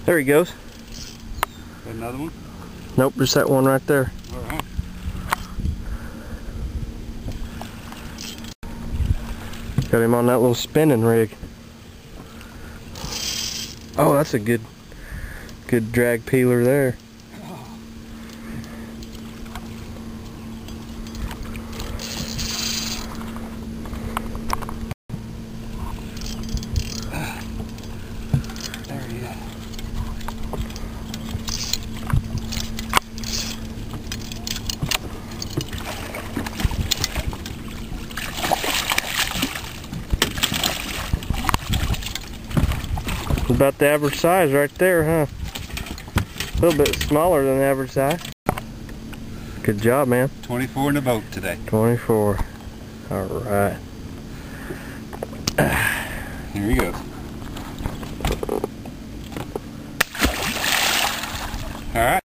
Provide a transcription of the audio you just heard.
There he goes. Got another one? Nope, just that one right there. Alright. Got him on that little spinning rig. Oh, that's a good drag peeler there. There he is. About the average size right there, huh? A little bit smaller than the average size. Good job, man. 24 in the boat today. 24. Alright. Here he goes. Alright.